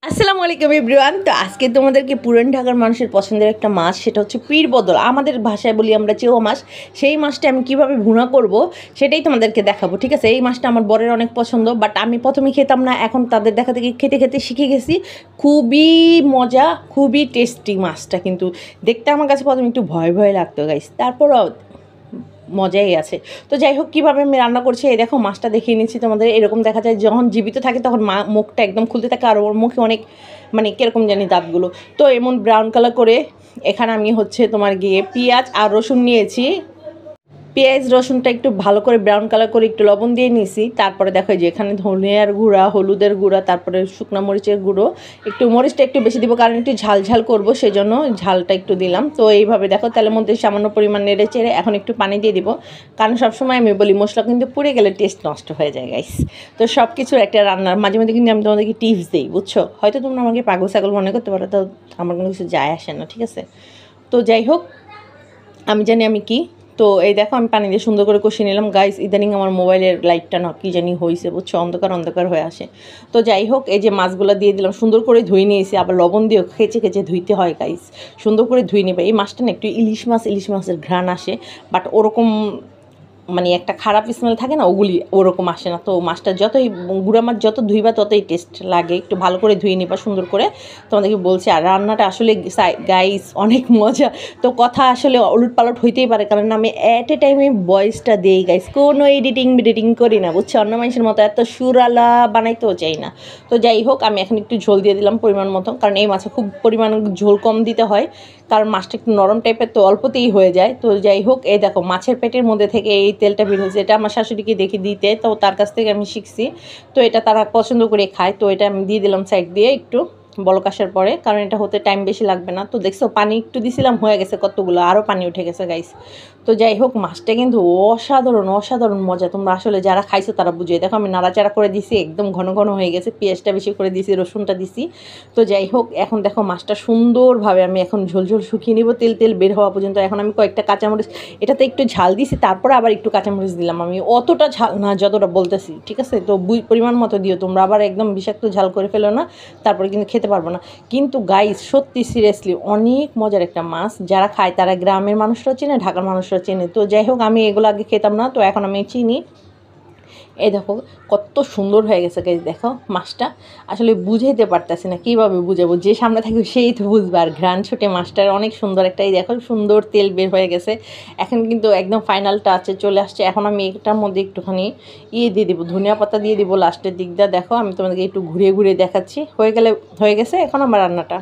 আসসালামু আলাইকুম এভরিওয়ান। তো আজকে তোমাদেরকে পুরান ঢাকার মানুষের পছন্দের একটা মাছ, সেটা হচ্ছে পীরবদল, আমাদের ভাষায় বলি আমরা চেওয়া মাছ। সেই মাছটা আমি কিভাবে ভুনা করব সেটাই তোমাদেরকে দেখাবো, ঠিক আছে? এই মাছটা আমার বরের অনেক পছন্দ, বাট আমি প্রথমে খেতাম না, এখন তাদের দেখা থেকে খেতে খেতে শিখে গেছি। খুবই মজা, খুবই টেস্টি মাছটা, কিন্তু দেখতে আমার কাছে প্রথমে একটু ভয় ভয় লাগতো গাইস, তারপরও মজাই আছে। তো যাই হোক, কীভাবে আমি রান্না করছি এই দেখো, মাছটা দেখিয়ে নিচ্ছি তোমাদের। এরকম দেখা যায় যখন জীবিত থাকে তখন মুখটা একদম খুলতে থাকে, আর ওর মুখে অনেক মানে কীরকম জানি দাঁতগুলো। তো এমন ব্রাউন কালার করে এখানে আমি হচ্ছে তোমার গিয়ে পেঁয়াজ আর রসুন নিয়েছি। পেঁয়াজ রসুনটা একটু ভালো করে ব্রাউন কালার করে একটু লবণ দিয়ে নিয়েছি। তারপরে দেখো যে এখানে ধনিয়ার গুঁড়া, হলুদের গুঁড়া, তারপরে শুকনো মরিচের গুঁড়ো, একটু মরিচটা একটু বেশি দিব কারণ একটু ঝাল ঝাল করবো, সেই জন্য ঝালটা একটু দিলাম। তো এইভাবে দেখো তেলের মধ্যে সামান্য পরিমাণ নেড়ে চেড়ে এখন একটু পানি দিয়ে দিব, কারণ সবসময় আমি বলি মশলা কিন্তু পুড়ে গেলে টেস্ট নষ্ট হয়ে যায় গাইস। তো সব কিছুর একটা রান্নার মাঝে মাঝে কিন্তু আমি তোমাদেরকে টিপস দিই, বুঝছো? হয়তো তোমরা আমাকে পাগল ছাগল মনে করতে পারো, তো আমার কোনো কিছু যায় আসে না, ঠিক আছে? তো যাই হোক, আমি জানি আমি কি। তো এই দেখো আমি পানি দিয়ে সুন্দর করে কষিয়ে নিলাম গাইস। ইদানিং আমার মোবাইলের লাইটটা না কী জানি হয়েছে, বুঝছো, অন্ধকার অন্ধকার হয়ে আসে। তো যাই হোক, এই যে মাছগুলো দিয়ে দিলাম, সুন্দর করে ধুয়ে নিয়েছি, আবার লবণ দিয়েও খেচে খেচে ধুইতে হয় গাইস, সুন্দর করে ধুয়ে নেবে। এই মাছটা না একটু ইলিশ মাছের ঘ্রাণ আসে, বাট ওরকম মানে একটা খারাপ স্মেল থাকে না, ওরকম আসে না। তো মাছটা যতই গুঁড়া মাছ যত ধুইবা ততই টেস্ট লাগে, একটু ভালো করে ধুয়ে নিবা সুন্দর করে। তোমাদেরকে বলছি, আর রান্নাটা আসলে গাইস অনেক মজা। তো কথা আসলে উলট পালট হইতেই পারে, কারণ আমি অ্যাট এ টাইমে ভয়েসটা দিই গাইস, কোনো এডিটিং করি না, বুঝছো? অন্য মানুষের মতো এত সুরালা বানাইতেও চাই না। তো যাই হোক, আমি এখন একটু ঝোল দিয়ে দিলাম পরিমাণ মতো, কারণ এই মাছে খুব পরিমাণ ঝোল কম দিতে হয়, কারণ মাছটা একটু নরম টাইপের, তো অল্পতেই হয়ে যায়। তো যাই হোক, এই দেখো মাছের পেটের মধ্যে থেকে এই তেলটা বের হয়েছে, এটা আমার শাশুড়িকে দেখে দিতে, তো তার কাছ থেকে আমি শিখছি। তো এটা তারা পছন্দ করে খায়, তো এটা আমি দিয়ে দিলাম সাইড দিয়ে একটু বলক আসার পরে, কারণ এটা হতে টাইম বেশি লাগবে না। তো দেখছো পানি একটু দিছিলাম, হয়ে গেছে কতগুলো, আরও পানি উঠে গেছে গাইস। তো যাই হোক, মাছটা কিন্তু অসাধারণ মজা, তোমরা আসলে যারা খাইছো তারা বুঝে। দেখো আমি নাড়াচাড়া করে দিছি, একদম ঘন ঘন হয়ে গেছে, পেঁয়াজটা বেশি করে দিছি, রসুনটা দিছি। তো যাই হোক, এখন দেখো মাছটা সুন্দরভাবে আমি এখন ঝোল শুকিয়ে নিব, তেল বের হওয়া পর্যন্ত। এখন আমি কয়েকটা কাঁচামরিচ, এটাতে একটু ঝাল দিছি, তারপরে আবার একটু কাঁচামরিচ দিলাম, আমি অতটা ঝাল না যতটা বলতেছি, ঠিক আছে? তো পরিমাণ মতো দিও, তোমরা আবার একদম বিষাক্ত ঝাল করে ফেলো না, তারপরে কিন্তু খেতে পারবো না। কিন্তু গাইস সত্যি সিরিয়াসলি অনেক মজার একটা মাছ, যারা খায় তারা গ্রামের মানুষরা চেনে, ঢাকার মানুষরা চেনে। তো যাই হোক, আমি এগুলো আগে খেতাম না, তো এখন আমি চিনি। এই দেখো কত সুন্দর হয়ে গেছে গাইস, দেখো মাছটা আসলে বুঝাইতে পারতেছি না, কীভাবে বুঝাবো, যে সামনে থাকবে সেই তো বুঝবে। আর ঘ্রাণ ছুটে মাছটার অনেক সুন্দর একটা, এই দেখো সুন্দর তেল বের হয়ে গেছে। এখন কিন্তু একদম ফাইনাল টাচে চলে আসছে। এখন আমি এটার মধ্যে একটুখানি দিয়ে দিব, ধনিয়া পাতা দিয়ে দিব লাস্টের দিকটা। দেখো আমি তোমাদেরকে একটু ঘুরিয়ে দেখাচ্ছি, হয়ে গেছে এখন আমার রান্নাটা।